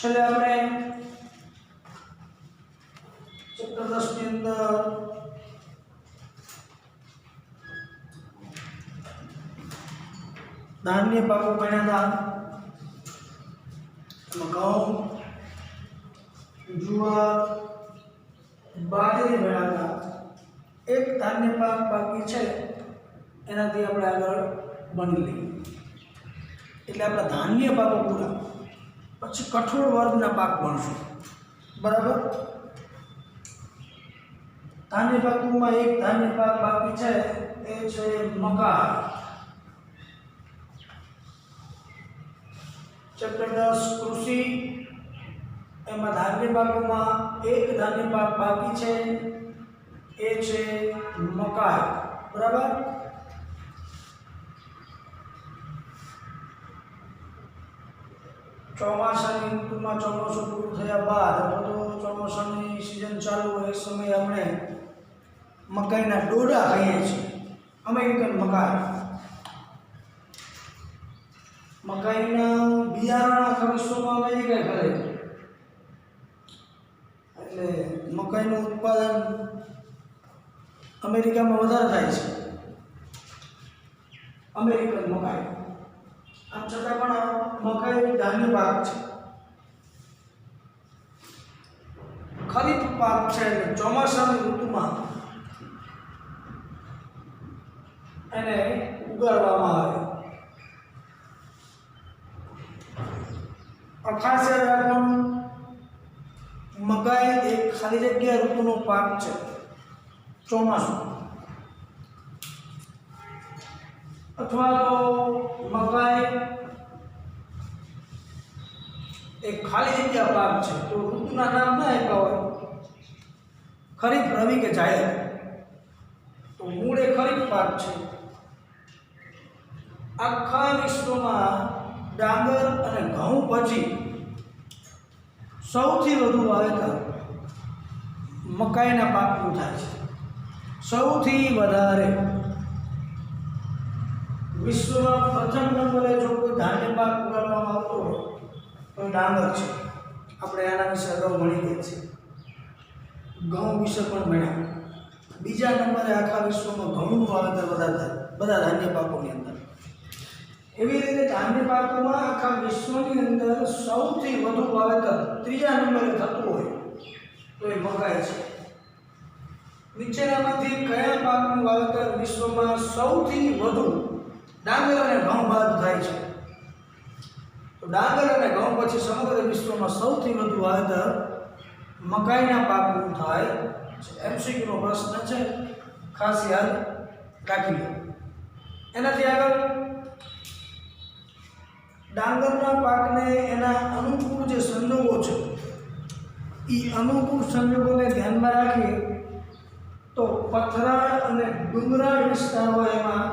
છેલ્લે આપણે ચેપ્ટર 10 ની અંદર ધાન્ય પાકો ભણ્યા હતા. એમાં ઘઉં, જુવાર, બાજરી ભણ્યા હતા. એક ધાન્ય પાક બાકી છે, એનાથી આપણે આગળ ભણી લઈએ. એટલે આપણા ધાન્ય પાકો પૂરા, પછી કઠોળ વર્ગના પાક ભણશું. બરાબર. ધાન્ય પાકોમાં એક ધાન્ય પાક બાકી છે, એ છે મકા. ચેપ્ટર 10 કૃષિ, એમાં ધાન્ય પાકોમાં એક ધાન્ય પાક બાકી છે, એ છે મકાઈ. બરાબર. ચોમાસાની ઋતુમાં ચોમાસું પૂરું થયા બાદ અથવા તો ચોમાસાની સિઝન ચાલુ હોય એ સમયે આપણે મકાઈના ડોડા ખાઈએ છીએ. અમેરિકન મકાઈ. મકાઈના બિયારણ આખા વિશ્વમાં અમેરિકા કરે છે. એટલે મકાઈનું ઉત્પાદન અમેરિકામાં વધારે થાય છે. અમેરિકન મકાઈ. આમ છતાં પણ મકાઈ ધાન્ય પાક છે. ખરીફ પાક છે, એટલે ચોમાસાની ઋતુમાં એને ઉગાડવામાં આવે. ખાસ યાદ રાખવાનું, મકાઈ એક ખાલી જગ્યા ઋતુનો પાક છે. ચોમાસું અથવા તો મકાઈ એક ખાલી જગ્યા પાક છે, તો ઋતુના નામ ના આપ્યા હોય, ખરીફ, રવિ કે જાયદ, તો મૂળ એ ખરીફ પાક છે. આખા વિશ્વમાં ડાંગર અને ઘઉં પછી સૌથી વધુ વાવેતર મકાઈના પાકનું થાય છે. સૌથી વધારે વિશ્વમાં પ્રથમ નંબરે જો કોઈ ધાન્ય પાક ઉગાડવામાં આવતો હોય તો ડાંગર છે. આપણે આના વિશે અગાઉ ભણી ગયા છીએ. ઘઉં વિશે પણ ભણ્યા. બીજા નંબરે આખા વિશ્વમાં ઘઉંનું વાવેતર વધારે થાય બધા ધાન્ય પાકોની અંદર. એવી રીતે ધાન્ય પાકોમાં આખા વિશ્વની અંદર સૌથી વધુ વાવેતર ત્રીજા નંબરે થતું હોય તો એ મકાઈ છે. નીચેનામાંથી કયા પાકનું વાવેતર વિશ્વમાં સૌથી વધુ ડાંગર અને ઘઉં બાદ થાય છે? તો ડાંગર અને ઘઉં પછી સમગ્ર વિશ્વમાં સૌથી વધુ વાવેતર મકાઈના પાકનું થાય છે. એમસીક્યુનો પ્રશ્ન છે, ખાસ યાદ રાખી લો. એનાથી આગળ ડાંગરના પાકને એના અનુકૂળ જે સંજોગો છે, એ અનુકૂળ સંજોગોને ધ્યાનમાં રાખી તો પથરાળ અને ડુંગરાળ વિસ્તારો એમાં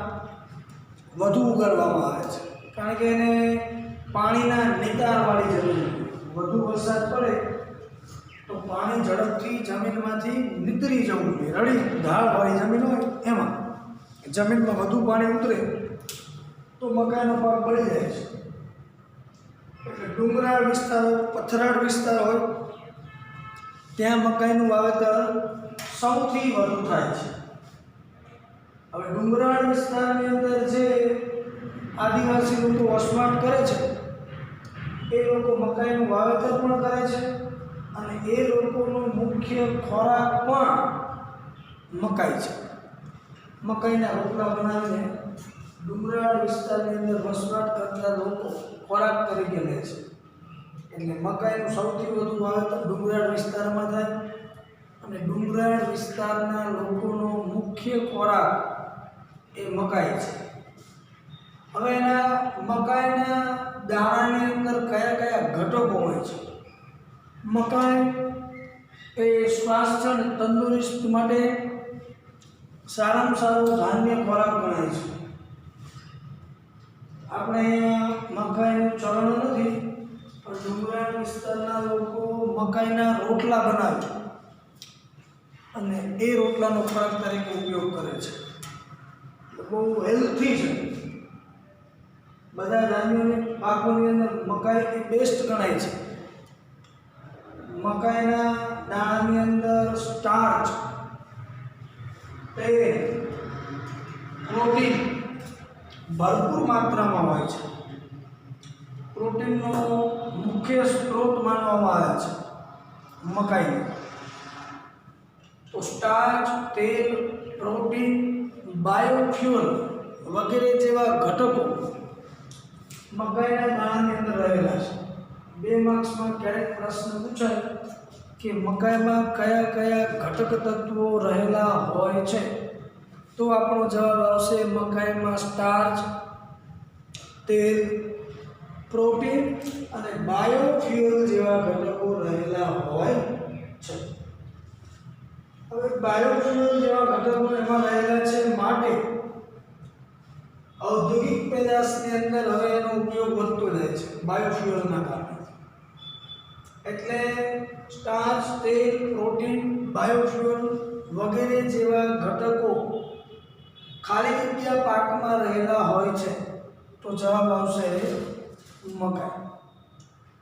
વધુ ઉગાડવામાં આવે છે. કારણ કે એને પાણીના નિતારવાળી જમીન, વધુ વરસાદ પડે તો પાણી ઝડપથી જમીનમાંથી નીતરી જવું જોઈએ. રડી ઢાળવાળી જમીન હોય એમાં જમીનમાં વધુ પાણી ઉતરે તો મકાઈનો પાક બળી જાય છે. એટલે ડુંગરાળ વિસ્તારો, પથરાળ વિસ્તાર હોય ત્યાં મકાઈનું વાવેતર સૌથી વધુ થાય છે. હવે ડુંગરાળ વિસ્તારની અંદર જે આદિવાસી લોકો વસવાટ કરે છે એ લોકો મકાઈનું વાવેતર પણ કરે છે અને એ લોકોનો મુખ્ય ખોરાક પણ મકાઈ છે. મકાઈના રોટલા બનાવીને ડુંગરાળ વિસ્તારની અંદર વસવાટ કરતા લોકો ખોરાક તરીકે લે છે. એટલે મકાઈનું સૌથી વધુ વાવેતર ડુંગરાળ વિસ્તારમાં થાય અને ડુંગરાળ વિસ્તારના લોકોનો મુખ્ય ખોરાક એ મકાઈ છે. હવે એના મકાઈના દાણાની અંદર કયા કયા ઘટકો હોય છે? મકાઈ એ સ્વાસ્થ્ય અને તંદુરસ્ત માટે સારામાં સારો ધાન્ય ખોરાક ગણાય છે. આપણે મકાઈનું ચલણ નથી, પણ ડુંગરાળ વિસ્તારના લોકો મકાઈના રોટલા બનાવે અને એ રોટલાનો ખોરાક તરીકે ઉપયોગ કરે છે. બહુ હેલ્થી છે. બધા ધાન્યોની પાકોની અંદર મકાઈ એ બેસ્ટ ગણાય છે. મકાઈના દાણાની અંદર સ્ટાર્ચ, તેલ, પ્રોટીન ભરપૂર માત્રામાં હોય છે. પ્રોટીનનો મુખ્ય સ્ત્રોત માનવામાં આવે છે મકાઈને. તો સ્ટાર્ચ, તેલ, પ્રોટીન, બાયોફ્યુઅલ વગેરે જેવા ઘટકો મકાઈના દાણાની અંદર રહેલા છે. 2 માર્ક્સમાં ક્યારેક પ્રશ્ન પૂછાય કે મકાઈમાં કયા કયા ઘટક તત્વો રહેલા હોય છે, તો આપણો જવાબ આવશે મકાઈમાં સ્ટાર્ચ, તેલ, પ્રોટીન અને બાયોફ્યુઅલ જેવા ઘટકો રહેલા હોય છે. હવે બાયોફ્યુઅલ જેવા ઘટકો એમાં રહેલા છે માટે ઔદ્યોગિક પેદાશની અંદર હવે એનો ઉપયોગ વધતો જાય છે બાયોફ્યુઅલના કારણે. એટલે સ્ટાર્ચ, તેલ, પ્રોટીન, બાયોફ્યુઅલ વગેરે જેવા ઘટકો ખાલી જગ્યા પાકમાં રહેલા હોય છે, તો જવાબ આવશે મકાઈ.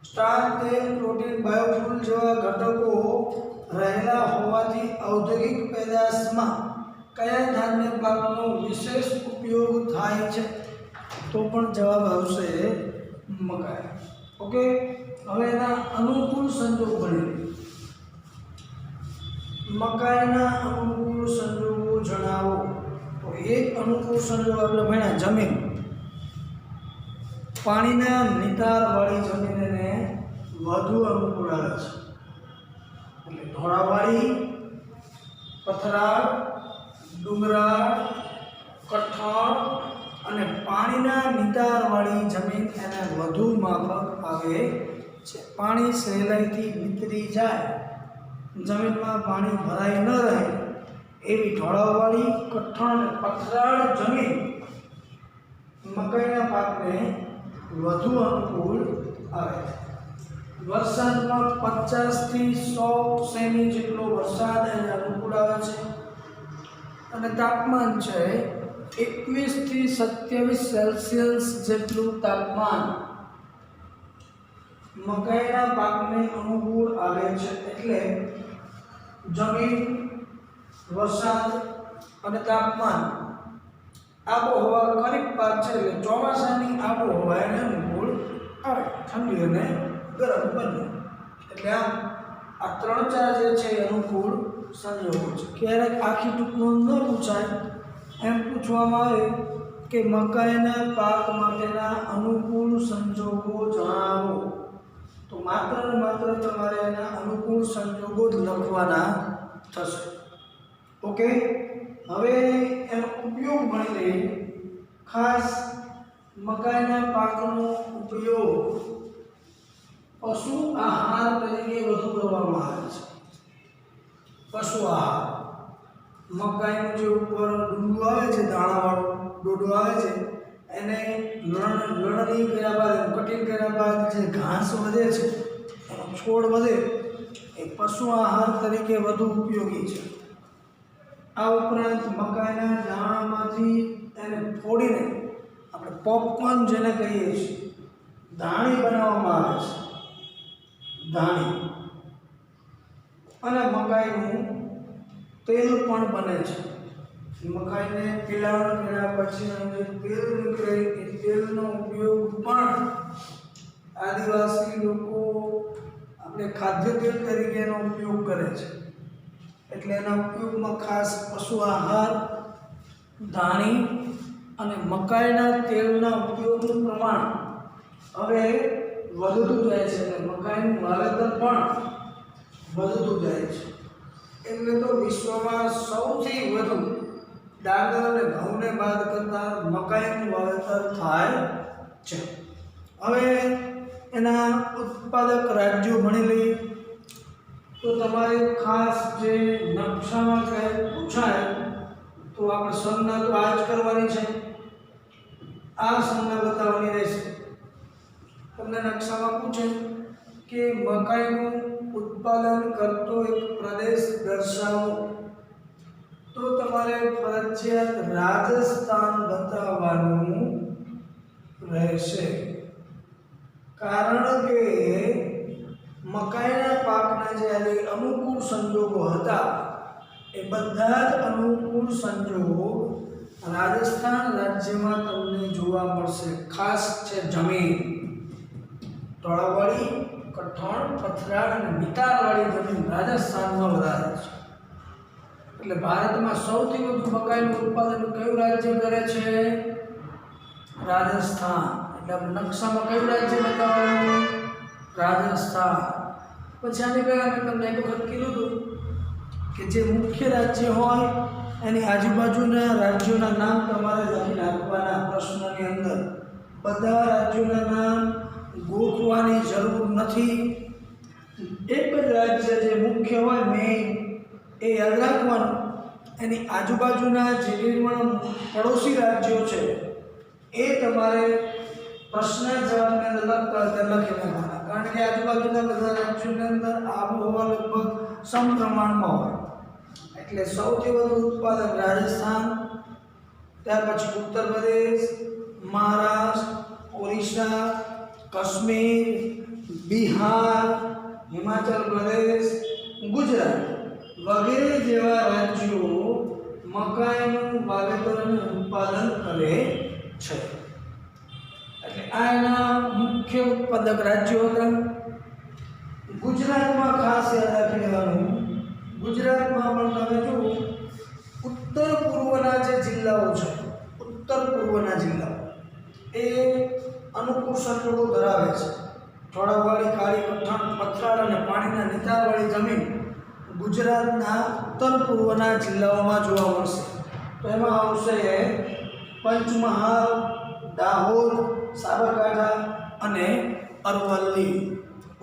સ્ટાર્ચ, તેલ, પ્રોટીન, બાયોફ્યુઅલ જેવા ઘટકો રહેલા હોવાથી ઔદ્યોગિક પેદાશમાં કયા ધાન્ય પાકનો વિશેષ ઉપયોગ થાય છે, તો પણ જવાબ આવશે મકાઈ. ઓકે, હવે એના અનુકૂળ સંજોગ ભણીએ. મકાઈના અનુકૂળ સંજોગો જણાવો. તો એક અનુકૂળ સંજોગ આપણે ભણ્યા જમીન. પાણીના નિતારવાળી જમીન એને વધુ અનુકૂળ આવે છે. એટલે ઢોળાવાળી, પથરાળ, ડુંગરાળ, કઠણ અને પાણીના નિતારવાળી જમીન એને વધુ માફક આવે છે. પાણી સહેલાઈથી નીતરી જાય, જમીનમાં પાણી ભરાઈ ન રહે એવી ઢોળાવવાળી, કઠણ અને પથરાળ જમીન મકાઈના પાકને વધુ અનુકૂળ આવે છે. વરસાદમાં 50 થી 100 સેમી જેટલો વરસાદ એને અનુકૂળ આવે છે અને તાપમાન છે 21 થી 27 સેલ્સિયસ જેટલું તાપમાન મકાઈના પાકને અનુકૂળ આવે છે. એટલે જમીન, વરસાદ અને તાપમાન આબોહવા ખરીફ પાક છે એટલે ચોમાસાની આબોહવા એને અનુકૂળ આવે, ઠંડી અને ગરમ બંને. એટલે આમ આ 3-4 જે છે એ અનુકૂળ સંજોગો છે. ક્યારેક આખી ટૂંકમાં ન પૂછાય, એમ પૂછવામાં આવે કે મકાઈના પાક માટેના અનુકૂળ સંજોગો જણાવો, તો માત્ર ને માત્ર તમારે એના અનુકૂળ સંજોગો જ લખવાના થશે. ઓકે, હવે એનો ઉપયોગ ભણી લઈએ. ખાસ મકાઈના પાકનો ઉપયોગ પશુ આહાર તરીકે વધુ કરવામાં આવે છે. પશુ આહાર, મકાઈનું જે ઉપર ડૂંડું આવે છે, દાણાવાળું ડોડું આવે છે, એને લણણી કર્યા બાદ, કટિંગ કર્યા બાદ જે ઘાસ વધે છે, એનો છોડ વધે, એ પશુ આહાર તરીકે વધુ ઉપયોગી છે. આ ઉપરાંત મકાઈના દાણામાંથી એને ફોડીને આપણે પોપકોર્ન જેને કહીએ છીએ, ધાણી બનાવવામાં આવે છે, ધાણી. અને મકાઈનું તેલ પણ બને છે. મકાઈને પિલાણ કર્યા પછી જે તેલ નીકળે એ તેલનો ઉપયોગ પણ આદિવાસી લોકો આપણે ખાદ્ય તેલ તરીકે એનો ઉપયોગ કરે છે. એટલે એના ઉપયોગમાં ખાસ પશુ આહાર, ધાણી અને મકાઈના તેલના ઉપયોગનું પ્રમાણ હવે વધતું જાય છે અને મકાઈનું વાવેતર પણ વધતું જાય છે. એટલે તો વિશ્વમાં સૌથી વધુ ડાંગર અને ઘઉંને બાદ કરતાં મકાઈનું વાવેતર થાય છે. હવે એના ઉત્પાદક રાજ્યો ભણી લઈએ. તો તમારે ખાસ જે નકશામાં કંઈ પૂછાય તો આપણે સંજ્ઞા તો આ જ કરવાની છે, આ સંજ્ઞા બતાવવાની રહેશે. તમને નકશામાં પૂછે કે મકાઈનું ઉત્પાદન કરતો એક પ્રદેશ દર્શાવો, તો તમારે ફરજિયાત રાજસ્થાન બતાવવાનું રહેશે. કારણ કે મકાઈના પાકના જે અનુકૂળ સંજોગો હતા એ બધા જ અનુકૂળ સંજોગો રાજસ્થાન રાજ્યમાં તમને જોવા મળશે. ખાસ છે જમીન ઢોળાવવાળી, કઠણ, પથરાળ અને નિતારવાળી જમીન રાજસ્થાનમાં વધારે છે. એટલે ભારતમાં સૌથી વધુ મકાઈનું ઉત્પાદન કયું રાજ્ય કરે છે? રાજસ્થાન. એટલે નકશામાં કયું રાજ્ય બતાવવાનું? રાજસ્થાન. પછી આની પહેલાં મેં તમને એક વખત કીધું હતું કે જે મુખ્ય રાજ્ય હોય એની આજુબાજુના રાજ્યોના નામ તમારે લખી નાખવાના પ્રશ્નની અંદર. બધા રાજ્યોના નામ ગોખવાની જરૂર નથી. એક જ રાજ્ય જે મુખ્ય હોય મેઇન એ યાદ રાખવાનું. એની આજુબાજુના જે પણ પડોશી રાજ્યો છે એ તમારે પ્રશ્ન જવાબની અંદર લખતા લખી નાખવાના. કારણ કે આજુબાજુના બધા રાજ્યોની અંદર આબોહવા લગભગ સમપ્રમાણમાં હોય. એટલે સૌથી વધુ ઉત્પાદન રાજસ્થાન, ત્યાર પછી ઉત્તર પ્રદેશ, મહારાષ્ટ્ર, ઓરિસ્સા, કાશ્મીર, બિહાર, હિમાચલ પ્રદેશ, ગુજરાત વગેરે જેવા રાજ્યો મકાઈનું વાવેતર અને ઉત્પાદન કરે છે. એટલે આ એના મુખ્ય ઉત્પાદક રાજ્યો હતા. ગુજરાતમાં ખાસ યાદ રાખી લેવાનું, ગુજરાતમાં પણ તમે જુઓ ઉત્તર પૂર્વના જે જિલ્લાઓ છે, ઉત્તર પૂર્વના જિલ્લાઓ એ અનુકૂળ સંજોગો ધરાવે છે. ઢોળાવવાળી, કાળી, કઠણ, પથરાળ અને પાણીના નિતારવાળી જમીન ગુજરાતના ઉત્તર પૂર્વના જિલ્લાઓમાં જોવા મળશે. તો એમાં આવશે પંચમહાલ, દાહોદ, સાબરકાંઠા અને અરવલ્લી.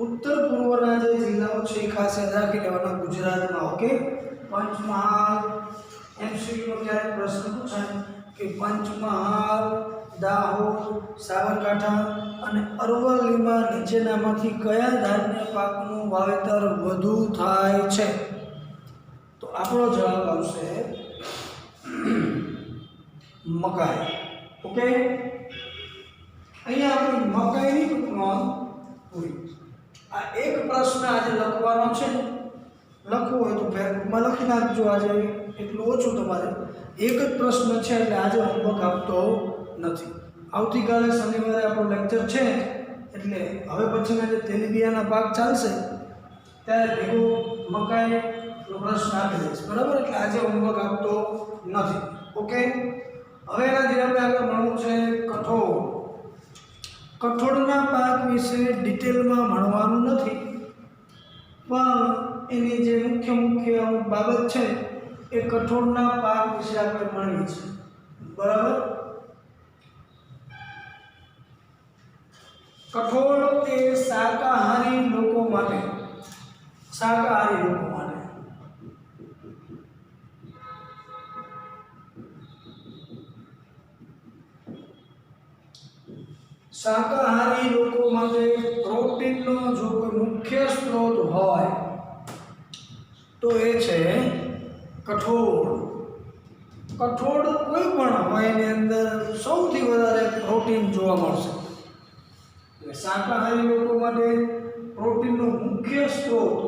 ઉત્તર પૂર્વના જે જિલ્લાઓ છે એ ખાસ યાદ રાખી લેવાના ગુજરાતમાં. ઓકે, પંચમહાલ એમસીક્યુનો ક્યારેક પ્રશ્ન પૂછાય કે પંચમહાલ, દાહોદ, સાબરકાંઠા અને અરવલ્લીમાં નીચેનામાંથી કયા ધાન્ય પાકનું વાવેતર વધુ થાય છે? તો આપણો જવાબ આવશે મકાઈ. ઓકે, અહીંયા આપણી મકાઈની ટૂંકમાં પૂરી. આ એક પ્રશ્ન આજે લખવાનો છે. લખવું હોય તો પેરેગ્રાફમાં લખી નાખજો. આજે એટલું ઓછું તમારે એક જ પ્રશ્ન છે એટલે આજે હોમવર્ક આપતો નથી. આવતીકાલે શનિવારે આપણો લેક્ચર છે એટલે હવે પછીના જે તેલીબિયાના પાક ચાલશે ત્યારે ભેગો મકાઈનો પ્રશ્ન આપી દઈશ. બરાબર? એટલે આજે હોમવર્ક આપતો નથી. ઓકે, હવે એનાથી આપણે આગળ ભણવું છે કઠોળ. કઠોળના પાક વિશે ડિટેલમાં ભણવાનું નથી, પણ એની જે મુખ્ય બાબત છે એ કઠોળના પાક વિશે આપણે ભણીએ છીએ. બરાબર? કઠોળ એ શાકાહારી લોકો માટે શાકાહારી લોકો માટે પ્રોટીનનો જો કોઈ મુખ્ય સ્ત્રોત હોય તો એ છે કઠોળ. કઠોળ કોઈ પણ હોય એની અંદર સૌથી વધારે પ્રોટીન જોવા મળશે. શાકાહારી લોકો માટે પ્રોટીનનો મુખ્ય સ્ત્રોત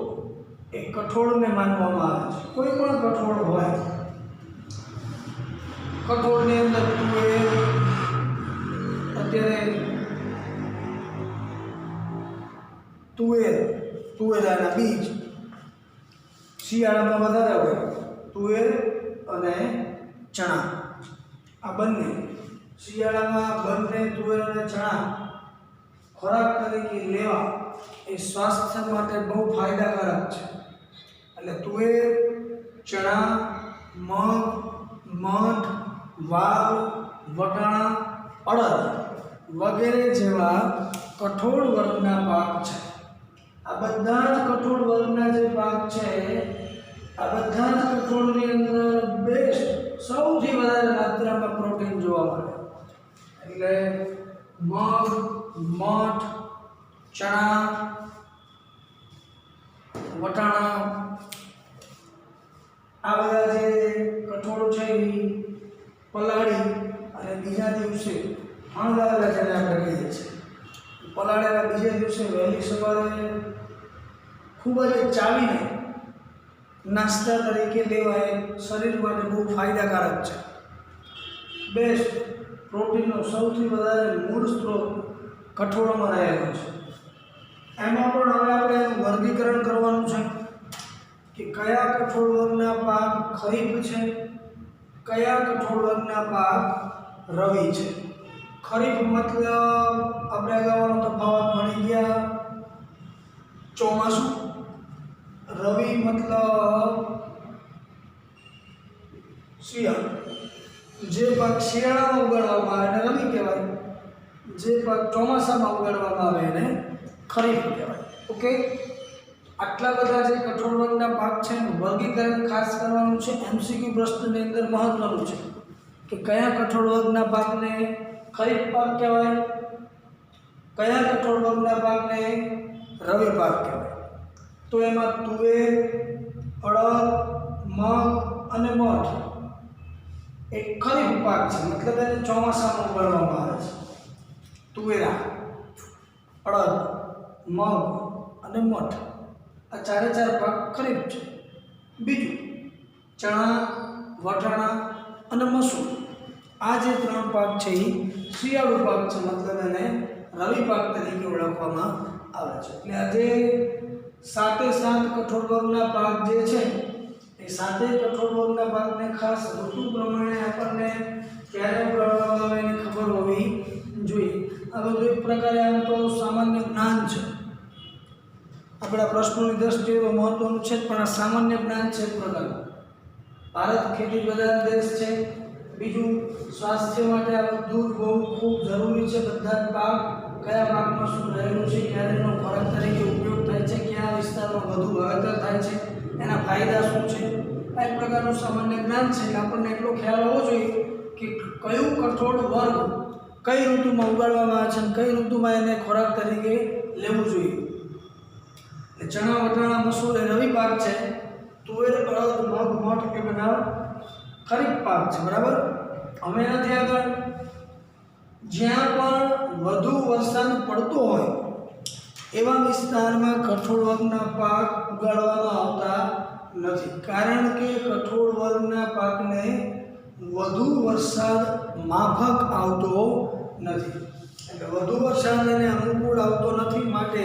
એ કઠોળને માનવામાં આવે છે. કોઈ પણ કઠોળ હોય, કઠોળની અંદર તુવેરના બીજ શિયાળામાં વધારે હોય. તુવેર અને ચણા આ બંને શિયાળામાં બંને તુવેર અને ચણા ખોરાક તરીકે લેવા એ સ્વાસ્થ્ય માટે બહુ ફાયદાકારક છે. એટલે તુવેર, ચણા, મગ, મઠ, વાલ, વટાણા, અડદ વગેરે જેવા કઠોળ વર્ગના પાક છે. આ બધા જ કઠોળ વર્ગના જે પાક છે આ બધા જ કઠોળની અંદર બેસ્ટ સૌથી વધારે માત્રામાં પ્રોટીન જોવા મળે. એટલે મગ, મઠ, ચણા, વટાણા આ બધા જે કઠોળ છે એ પલાળી અને બીજા દિવસે ફણગાવેલા જેને આપણે કહીએ છીએ. પલાળેલા બીજા દિવસે વહેલી સવારે ખૂબ જ ચાવીને નાસ્તા તરીકે લેવાય, શરીર માટે બહુ ફાયદાકારક છે. બેસ્ટ પ્રોટીનનો સૌથી વધારે મૂળ સ્ત્રોત કઠોળમાં રહેલો છે. એમાં પણ હવે આપણે એનું વર્ગીકરણ કરવાનું છે કે કયા કઠોળ વર્ગના પાક ખરીફ છે, કયા કઠોળ વર્ગના પાક રવિ છે. ખરીફ મતલબ આપણે અગાઉનો તફાવત ભણી ગયા, ચોમાસું. રવિ મતલબ શિયાળો. જે પાક શિયાળામાં ઉગાડવામાં આવે એને રવિ કહેવાય, જે પાક ચોમાસામાં ઉગાડવામાં આવે એને ખરીફ કહેવાય. ઓકે, આટલા બધા જે કઠોળ વર્ગના પાક છે એનું વર્ગીકરણ ખાસ કરવાનું છે. એમસીક્યુ પ્રશ્નની અંદર મહત્વનું છે કે કયા કઠોળ વર્ગના પાકને ખરીફ પાક કહેવાય, કયા કઠોળ વર્ગના પાકને રવિ પાક કહેવાય. તો એમાં તુવેર, અડદ, મગ અને મઠ એ ખરીફ પાક છે, મતલબ એને ચોમાસામાં ઉગાડવામાં આવે છે. તુવેરા, અડદ, મગ અને મઠ આ ચારે ચાર પાક ખરીફ છે. બીજું ચણા, વટાણા અને મસૂર, આ જે ત્રણ પાક છે એ શિયાળુ પાક છે, મતલબ એને રવિ પાક તરીકે ઓળખવામાં આવે છે. એટલે આજે 7 કઠોળ વર્ગના પાક જે છે એ 7 કઠોળ વર્ગના પાકને ખાસ ઋતુ પ્રમાણે આપણને ક્યારે ઉગાડવામાં આવે એની ખબર હોવી જોઈએ. આ બધું એક પ્રકારે આમ તો સામાન્ય જ્ઞાન છે, આપણા પ્રશ્નોની દ્રષ્ટિએ તો મહત્વનું છે, પણ આ સામાન્ય જ્ઞાન છે. એક પ્રકારનું ભારત ખેતી પ્રધાન દેશ છે. બીજું સ્વાસ્થ્ય માટે આ બધું બહુ ખૂબ જરૂરી છે. બધા જ પાક કયા પાકમાં શું રહેલું છે, ક્યારે એનો ખોરાક તરીકે ઉપયોગ થાય છે, કયા વિસ્તારમાં વધુ વાવેતર થાય છે, એના ફાયદા શું છે, આ એક પ્રકારનું સામાન્ય જ્ઞાન છે. આપણને એટલો ખ્યાલ હોવો જોઈએ કે કયું કઠોળ વર્ગ કઈ ઋતુમાં ઉગાડવામાં આવે છે અને કઈ ઋતુમાં એને ખોરાક તરીકે લેવું જોઈએ. ચણા, વટાણા, મસૂર એ રવિ પાક છે. તુવેર, અડદ, મગ, મઠ એ બધા ખરીફ પાક છે. બરાબર. હવે એનાથી આગળ જ્યાં પણ વધુ વરસાદ પડતો હોય એવા વિસ્તારમાં કઠોળ વર્ગના પાક ઉગાડવામાં આવતા નથી, કારણ કે કઠોળ વર્ગના પાકને વધુ વરસાદ માફક આવતો નથી. એટલે વધુ વરસાદ એને અનુકૂળ આવતો નથી, માટે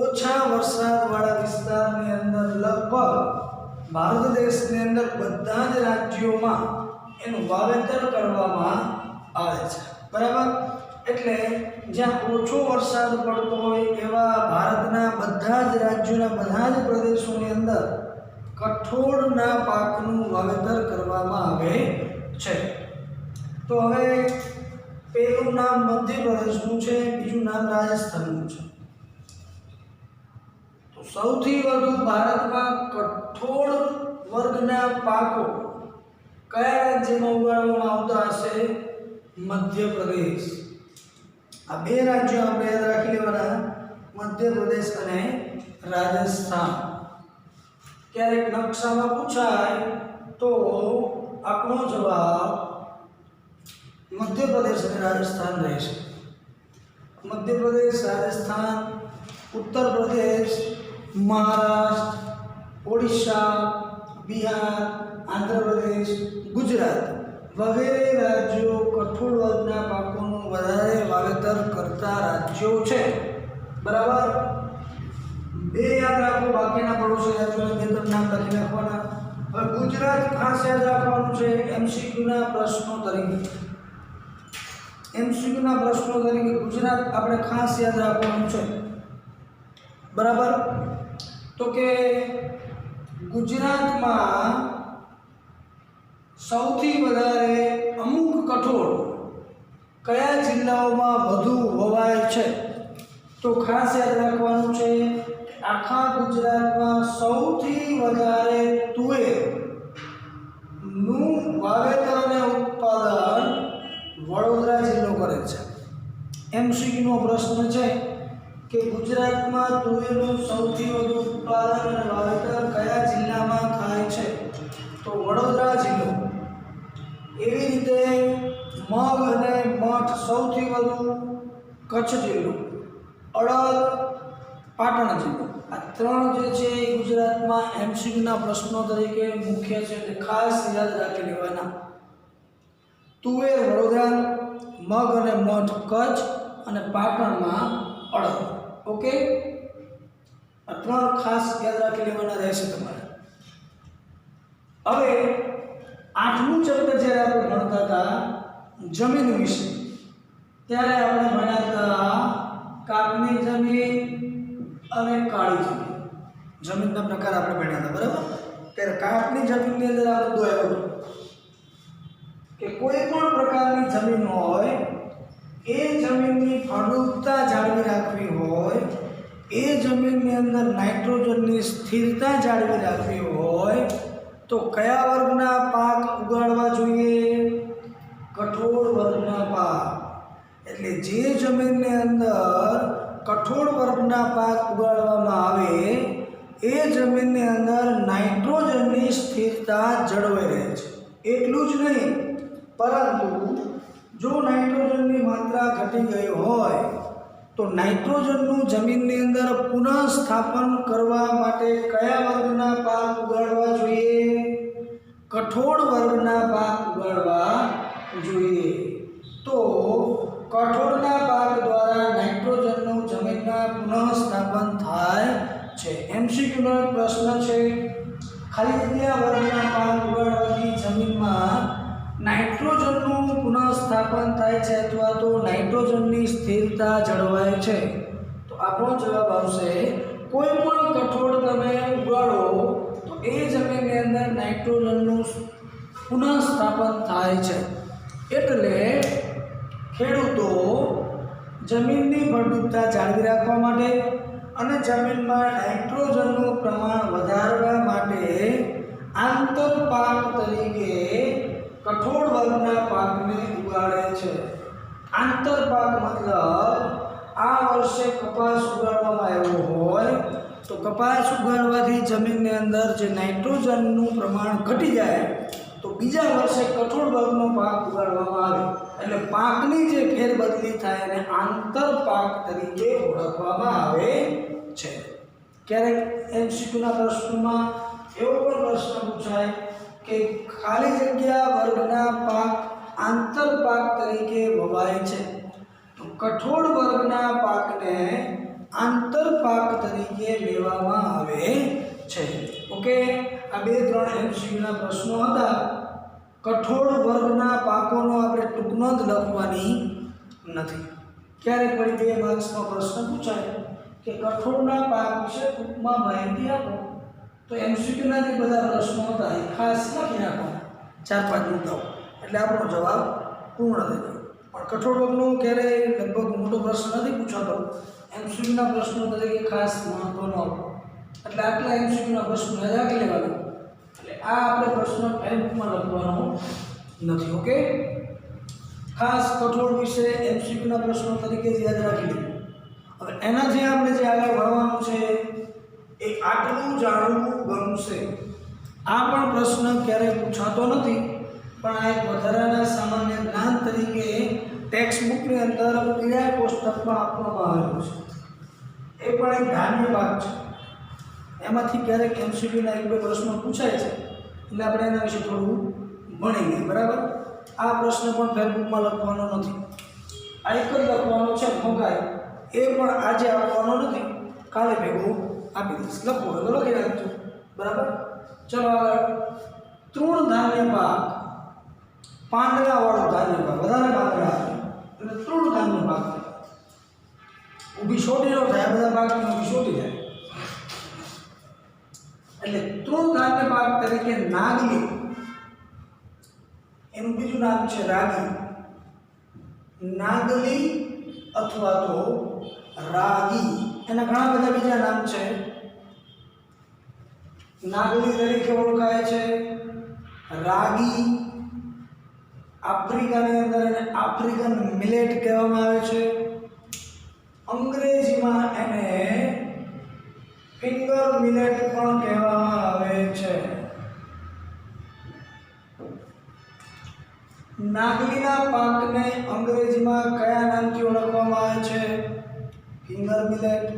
ઓછા વરસાદવાળા વિસ્તારની અંદર લગભગ ભારત દેશની અંદર બધા જ રાજ્યોમાં એનું વાવેતર કરવામાં આવે છે. બરાબર. એટલે જ્યાં ઓછો વરસાદ પડતો હોય એવા ભારતના બધા જ રાજ્યોના બધા જ પ્રદેશોની અંદર કઠોળના પાકનું વાવેતર કરવામાં આવે છે. તો હવે પહેલું નામ મધ્યપ્રદેશનું છે, બીજું નામ રાજસ્થાનનું છે. તો સૌથી વધુ ભારતમાં કઠોળ વર્ગના પાકો કયા રાજ્યમાં ઉગાડવામાં આવતા હશે? મધ્યપ્રદેશ. આ બે રાજ્યો આપણે યાદ રાખી લેવાના, મધ્યપ્રદેશ અને રાજસ્થાન. ક્યારેક નકશામાં પૂછાય તો આપણો જવાબ મધ્યપ્રદેશ અને રાજસ્થાન રહેશે. મધ્યપ્રદેશ, રાજસ્થાન, ઉત્તર પ્રદેશ, મહારાષ્ટ્ર, ઓડિશા, બિહાર, આંધ્રપ્રદેશ, ગુજરાત વગેરે રાજ્યો કઠોળ વર્ગના પાકોનું વધારે વાવેતર કરતા રાજ્યો છે. બરાબર. બે યાદ રાખો, બાકીના પડોશી રાજ્યોના બે ત્રણ નામ લખી નાખવાના. હવે ગુજરાત ખાસ યાદ રાખવાનું છે એમસીક્યુના પ્રશ્નો તરીકે. એમસીક્યુના પ્રશ્નો તરીકે ગુજરાત આપણે ખાસ યાદ રાખવાનું છે. બરાબર. તો કે ગુજરાતમાં સૌથી વધારે અમુક કઠોળ કયા જિલ્લાઓમાં વધુ વવાય છે? તો ખાસ યાદ રાખવાનું છે આખા ગુજરાતમાં સૌથી વધારે તુવેરનું વાવેતર અને ઉત્પાદન વડોદરા જિલ્લો કરે છે. એમસીક્યુનો પ્રશ્ન છે કે ગુજરાતમાં તુવેરનું સૌથી વધુ ઉત્પાદન અને વાવેતર કયા જિલ્લામાં થાય છે? તો વડોદરા જિલ્લો. એવી રીતે મગ અને મઠ સૌથી વધુ કચ્છ જિલ્લો, અડદ પાટણ જિલ્લો. આ ત્રણ જે છે એ ગુજરાતમાં એમસીક્યુના પ્રશ્નો તરીકે મુખ્ય છે, એટલે ખાસ યાદ રાખી લેવાના. તુવેર વડોદરા, મગ અને મઠ કચ્છ અને પાટણમાં અડદ. ઓકે, આ ત્રણ ખાસ યાદ રાખી લેવાના રહેશે તમારે. હવે 8મું ચેપ્ટર જ્યારે આપણે ભણતા હતા જમીન વિશે, ત્યારે આપણે ભણ્યા હતા કાપની જમીન અને કાળી જમીન. જમીનના પ્રકાર આપણે ભણ્યા હતા, બરાબર? ત્યારે કાપની જમીનની અંદર આ મુદ્દો આવ્યો હતો કે કોઈ પણ પ્રકારની જમીન હોય, એ જમીનની ફળદ્રુપતા જાળવી રાખવી હોય, એ જમીનની અંદર નાઇટ્રોજનની સ્થિરતા જાળવી રાખવી હોય તો કયા વર્ગના પાક ઉગાડવા જોઈએ? કઠોળ વર્ગના પાક. એટલે જે જમીનની અંદર કઠોળ વર્ગના પાક ઉગાડવામાં આવે એ જમીનની અંદર નાઇટ્રોજનની સ્થિરતા જળવાઈ રહે છે. એટલું જ નહીં, પરંતુ જો નાઇટ્રોજનની માત્રા ઘટી ગઈ હોય તો નાઇટ્રોજનનું જમીનની અંદર પુનઃસ્થાપન કરવા માટે કયા વર્ગના પાક ઉગાડવા જોઈએ? કઠોળ વર્ગના પાક ઉગાડવા જોઈએ. તો કઠોળના પાક દ્વારા નાઇટ્રોજનનું જમીનમાં પુનઃસ્થાપન થાય છે. એમસીક્યુનો પ્રશ્ન છે, ખાલી જગ્યા વર્ગના પાક ઉગાડવાથી જમીનમાં નાઇટ્રોજનનું પુનઃસ્થાપન થાય છે અથવા તો નાઇટ્રોજનની સ્થિરતા જળવાય છે. તો આપણો જવાબ આવશે કોઈ પણ કઠોળ તમે ઉગાડો તો એ જમીનની અંદર નાઇટ્રોજનનું પુનઃસ્થાપન થાય છે. એટલે ખેડૂતો જમીનની ફળદ્રુપતા જાળવી રાખવા માટે અને જમીનમાં નાઇટ્રોજનનું પ્રમાણ વધારવા માટે આંતરપાક તરીકે કઠોળ વર્ગના પાકને ઉગાડે છે. આંતરપાક મતલબ આ વર્ષે કપાસ ઉગાડવામાં આવ્યો હોય તો કપાસ ઉગાડવાથી જમીનની અંદર જે નાઇટ્રોજનનું પ્રમાણ ઘટી જાય તો બીજા વર્ષે કઠોળ વર્ગનો પાક ઉગાડવામાં આવે. એટલે પાકની જે ફેરબદલી થાય એને આંતરપાક તરીકે ઓળખવામાં આવે છે. ક્યારેક એમસીક્યુના પ્રશ્નોમાં એવો પણ પ્રશ્ન પૂછાય કે ખાલી જગ્યા વર્ગના પાક આંતરપાક તરીકે વવાય છે. તો કઠોળ વર્ગના પાકને આંતરપાક તરીકે લેવામાં આવે છે. ઓકે, આ 2-3 એમસીક્યુના પ્રશ્નો હતા. કઠોળ વર્ગના પાકોનો આપણે ટૂંક નોંધ લખવાની નથી. ક્યારેક વળી 2 માર્ક્સમાં પ્રશ્ન પૂછાય કે કઠોળના પાક વિશે ટૂંકમાં માહિતી આપો, તો એમસીક્યુના જે બધા પ્રશ્નો હતા એ ખાસ લખી નાખવાના 4-5 મુદ્દાઓ, એટલે આપણો જવાબ પૂર્ણ થઈ જાય. પણ કઠોળ વર્ગનો ક્યારેય લગભગ મોટો પ્રશ્ન નથી પૂછાતો. એમસીક્યુના પ્રશ્નો તરીકે ખાસ મહત્વનો આપો. એટલે આટલા એમસીક્યુના પ્રશ્નો યાદ રાખી લેવાના. એટલે આ આપણે પ્રશ્ન હેલ્પમાં લખવાનો નથી. ઓકે, ખાસ કઠોળ વિશે એમસીક્યુના પ્રશ્નો તરીકે જ યાદ રાખી લેવું. હવે એનાથી આપણે જે આગળ ભણવાનું છે એ આટલું જાણવું ગમશે. આ પણ પ્રશ્ન ક્યારેય પૂછાતો નથી, પણ આ એક વધારાના સામાન્ય જ્ઞાન તરીકે ટેક્સ્ટ બુકની અંદર ક્રિયા કોષ્ટકમાં આપવામાં આવેલું છે. એ પણ એક ધાન્ય ભાગ છે. એમાંથી ક્યારેક એમસીક્યુના 1-2 પ્રશ્નો પૂછાય છે, એટલે આપણે એના વિશે થોડું ભણી લઈએ. બરાબર? આ પ્રશ્ન પણ ફેસબુકમાં લખવાનો નથી, આ એક જ લખવાનો છે. ફોંકાય એ પણ આજે આપવાનો નથી, કાલે ભેગું આપી દઈશ. લખવું હોય તો લખી રાખજો. બરાબર? ચલો આગળ. તૃણધાન્ય પાક, પાંદડાવાળો ધાન્ય પાક, વધારે પાંદડા આવે એટલે તૃણધાન્ય પાક. ઊભી છોટી ન થાય, બધા પાકની ઊભી છોટી જાય. એટલે તૃણધાન્ય પાક તરીકે નાગલી, એનું બીજું નામ છે રાગી. નાગલી અથવા તો રાગી, એના ઘણા બધા બીજા નામ છે. નાગલી તરીકે ઓળખાય છે, રાગી, આફ્રિકાની અંદર એને આફ્રિકન મિલેટ કહેવામાં આવે છે. અંગ્રેજીમાં એને ફિંગર મિલેટ પણ કહેવામાં આવે છે. નાગલીના પાકને અંગ્રેજીમાં કયા નામથી ઓળખવામાં આવે છે? Finger millet.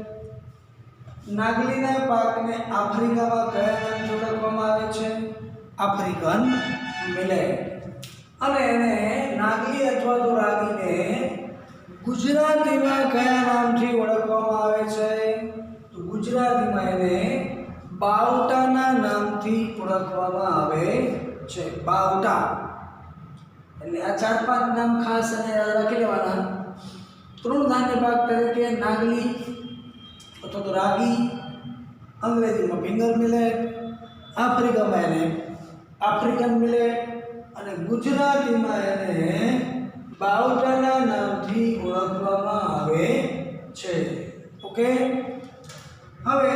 નાગલીના પાકને આફ્રિકામાં કયા નામથી ઓળખવામાં આવે છે? African millet. અને એને નાગલી અથવા તો રાગીને ગુજરાતીમાં કયા નામથી ઓળખવામાં આવે છે? તો ગુજરાતીમાં એને બાવટાના નામથી ઓળખવામાં આવે છે. બાવટા. એટલે આ 4-5 નામ ખાસ અને યાદ રાખી લેવાના. તૃણધાન્ય પાક તરીકે નાગલી અથવા તો રાગી, અંગ્રેજીમાં ફિંગર મિલેટ, આફ્રિકામાં એને આફ્રિકન મિલેટ અને ગુજરાતીમાં એને બાવટાના નામથી ઓળખવામાં આવે છે. ઓકે. હવે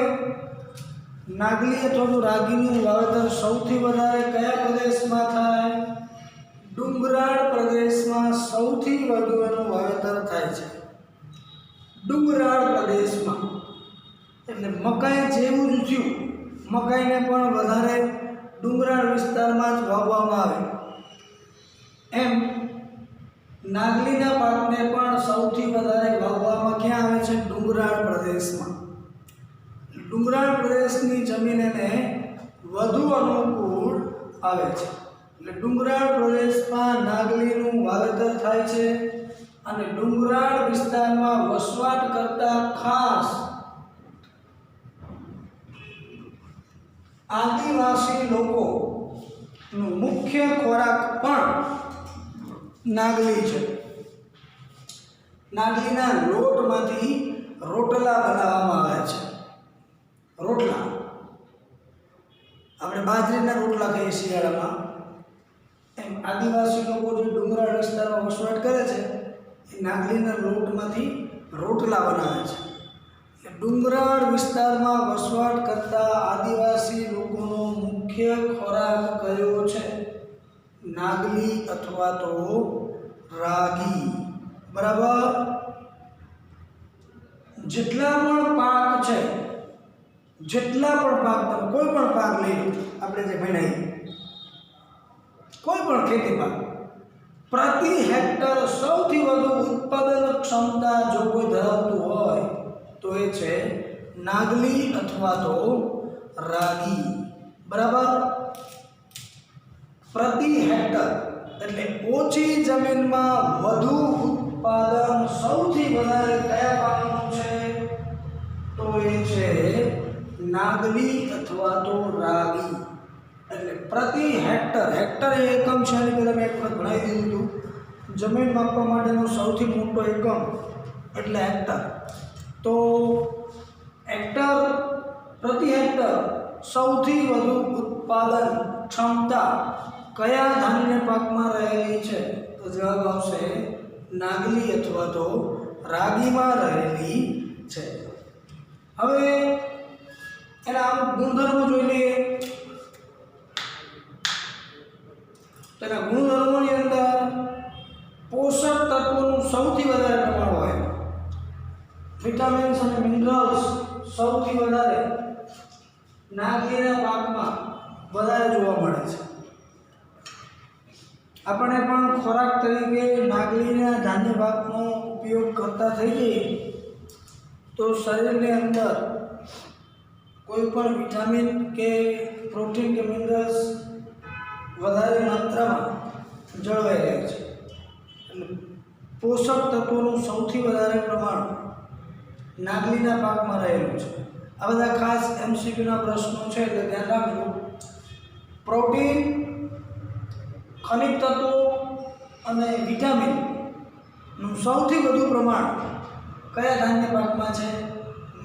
નાગલી અથવા તો રાગીનું વાવેતર સૌથી વધારે કયા પ્રદેશમાં થાય? ડુંગરાળ પ્રદેશમાં સૌથી વધુ એનું વાવેતર થાય છે. ડુંગરાળ પ્રદેશમાં. એટલે મકાઈ જેવું જ થયું. મકાઈને પણ વધારે ડુંગરાળ વિસ્તારમાં જ વાવવામાં આવે એમ નાગલીના પાકને પણ સૌથી વધારે વાવવામાં ક્યાં આવે છે? ડુંગરાળ પ્રદેશમાં. ડુંગરાળ પ્રદેશની જમીન એને વધુ અનુકૂળ આવે છે. એટલે ડુંગરાળ પ્રદેશમાં નાગલીનું વાવેતર થાય છે અને ડુંગરાળ વિસ્તારમાં વસવાટ કરતા ખાસ આદિવાસી લોકોનું મુખ્ય ખોરાક પણ નાગલી છે. નાગલીના લોટમાંથી રોટલા બનાવવામાં આવે છે. રોટલા આપણે બાજરીના રોટલા ખાઈએ શિયાળામાં, એમ આદિવાસી લોકો જે ડુંગરાળ વિસ્તારમાં વસવાટ કરે છે એ નાગલીના લોટમાંથી રોટલા બનાવે છે. એટલે ડુંગરાળ વિસ્તારમાં વસવાટ કરતા આદિવાસી લોકોનો મુખ્ય ખોરાક કયો છે? નાગલી અથવા તો રાગી. બરાબર. જેટલા પણ પાક છે, જેટલા પણ પાક, તમે કોઈ પણ પાક લઈ લો, આપણે જે ભણાવીએ કોઈ પણ ખેતી પાક, પ્રતિ હેક્ટર સૌથી વધુ ઉત્પાદન ક્ષમતા જો કોઈ ધરાવતું હોય તો એ છે નાગલી અથવા તો રાગી. બરાબર. પ્રતિ હેક્ટર એટલે ઓછી જમીનમાં વધુ ઉત્પાદન સૌથી વધારે કયા પાકનું છે? તો એ છે નાગલી અથવા તો રાગી. એટલે પ્રતિ હેક્ટર, હેક્ટર એ એકમ છે, એની પહેલાં મેં એક વખત ભણાવી દીધું હતું. જમીન માપવા માટેનો સૌથી મોટો એકમ એટલે હેક્ટર. તો હેક્ટર, પ્રતિ હેક્ટર સૌથી વધુ ઉત્પાદન ક્ષમતા કયા ધાન્ય પાકમાં રહેલી છે? તો જવાબ આવશે નાગલી અથવા તો રાગીમાં રહેલી છે. હવે એના અમુક ગુણધર્મો જોઈ લઈએ. તેના ગુણધર્મોની અંદર પોષક તત્વોનું સૌથી વધારે પ્રમાણ હોય, વિટામિન્સ અને મિનરલ્સ સૌથી વધારે નાગલીના પાકમાં વધારે જોવા મળે છે. આપણે પણ ખોરાક તરીકે નાગલીના ધાન્ય પાકનો ઉપયોગ કરતા થઈ જઈએ તો શરીરની અંદર કોઈ પણ વિટામિન કે પ્રોટીન કે મિનરલ્સ વધારે માત્રામાં જળવાઈ રહે છે. એટલે પોષક તત્વોનું સૌથી વધારે પ્રમાણ નાગલીના પાકમાં રહેલું છે. આ બધા ખાસ MCQના પ્રશ્નો છે એટલે ધ્યાન રાખજો. પ્રોટીન, ખનિજ તત્વો અને વિટામિનનું સૌથી વધુ પ્રમાણ કયા ધાન્ય પાકમાં છે?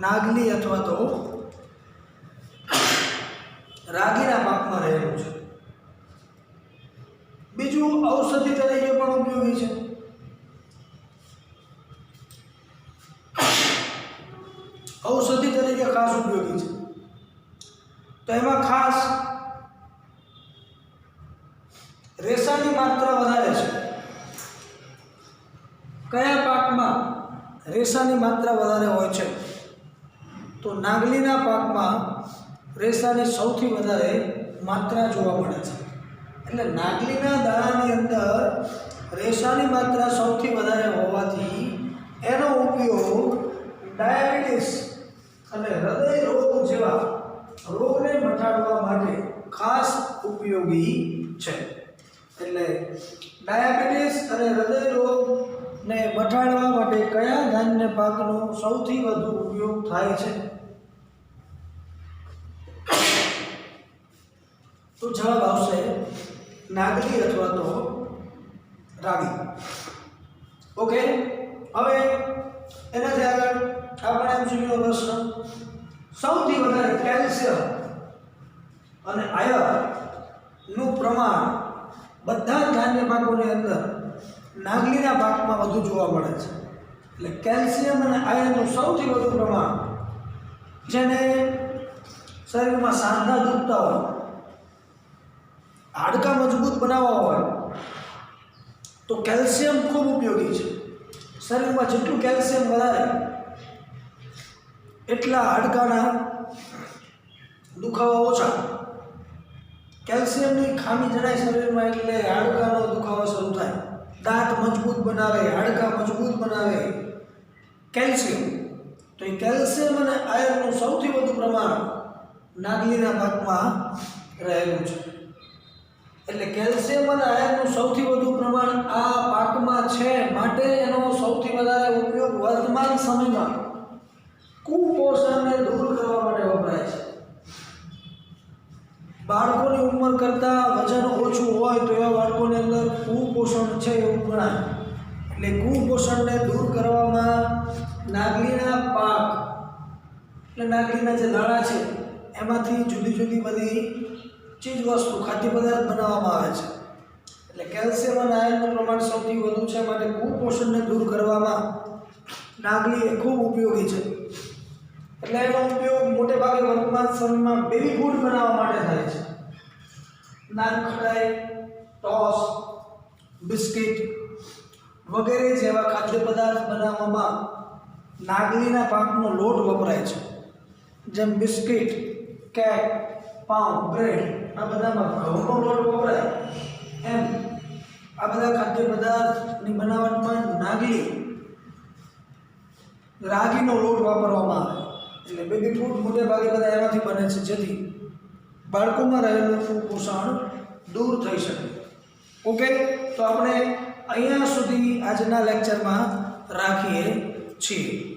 નાગલી અથવા તો રાગીના પાકમાં રહેલું છે. બીજું ઔષધિ તરીકે પણ ઉપયોગી છે. ઔષધિ તરીકે ખાસ ઉપયોગી છે. તો એમાં ખાસ રેસાની માત્રા વધારે છે. કયા પાકમાં રેસાની માત્રા વધારે હોય છે? તો નાગલીના પાકમાં રેસાની સૌથી વધારે માત્રા જોવા મળે છે. એટલે નાગલીના દાણાની અંદર રેસાની માત્રા સૌથી વધારે હોવાથી એનો ઉપયોગ ડાયાબિટીસ અને હૃદય ઉપયોગી છે. એટલે ડાયાબિટીસ અને હૃદય રોગને મટાડવા માટે કયા ધાન્ય પાકનો સૌથી વધુ ઉપયોગ થાય છે? તો જવાબ આવશે નાગલી અથવા તો રાગી. ઓકે, હવે એનાથી આગળ આપણે MCQ નો પ્રશ્ન, સૌથી વધારે કેલ્શિયમ અને આયર્નનું પ્રમાણ બધા ધાન્ય પાકોની અંદર નાગલીના પાકમાં વધુ જોવા મળે છે. એટલે કેલ્શિયમ અને આયર્નનું સૌથી વધુ પ્રમાણ, જેને શરીરમાં સાંધા દુખતા હોય, હાડકાં મજબૂત બનાવવા હોય તો કેલ્શિયમ ખૂબ ઉપયોગી છે. શરીરમાં જેટલું કેલ્શિયમ વધારે એટલા હાડકાના દુખાવા ઓછા. કેલ્શિયમની ખામી જણાય શરીરમાં એટલે હાડકાનો દુખાવો શરૂ થાય. દાંત મજબૂત બનાવે, હાડકાં મજબૂત બનાવે કેલ્શિયમ. તો એ કેલ્શિયમ અને આયર્નનું સૌથી વધુ પ્રમાણ નાગલીના પાકમાં રહેલું છે. એટલે કેલ્શિયમ અને આયર્નનું સૌથી વધુ પ્રમાણ આ પાકમાં છે, માટે એનો સૌથી વધારે ઉપયોગ વર્તમાન સમયમાં કુપોષણને દૂર કરવા માટે વપરાય છે. બાળકોની ઉંમર કરતાં વજન ઓછું હોય તો એવા બાળકોની અંદર કુપોષણ છે એવું ગણાય. એટલે કુપોષણને દૂર કરવામાં નાગલીના પાક, એટલે નાગલીના જે દાણા છે એમાંથી જુદી જુદી બધી ચીજ વસ્તુ, ખાદ્ય પદાર્થ બનાવવામાં આવે છે. એટલે કેલ્શિયમ અને આયર્નનું પ્રમાણ સૌથી વધુ છે, માટે કુપોષણને દૂર કરવામાં નાગલી એ ખૂબ ઉપયોગી છે. એટલે એનો ઉપયોગ મોટે ભાગે વર્તમાન સમયમાં બેબી ફૂડ બનાવવા માટે થાય છે. નાનખટાઈ, ટોસ, બિસ્કિટ વગેરે જેવા ખાદ્ય પદાર્થ બનાવવામાં નાગલીના પાકનો લોટ વપરાય છે. જેમ બિસ્કિટ, કેક, પાઉં, બ્રેડ આ બધામાં ઘઉંનો લોટ વપરાય, એમ આ બધા ખાદ્ય પદાર્થની બનાવટમાં રાગીનો લોટ વાપરવામાં આવે. એટલે બેબી ફૂડ મોટે ભાગે બધા એમાંથી બને છે, જેથી બાળકોમાં રહેલું કુપોષણ દૂર થઈ શકે. ઓકે, તો આપણે અહીંયા સુધી આજના લેક્ચરમાં રાખીએ છીએ.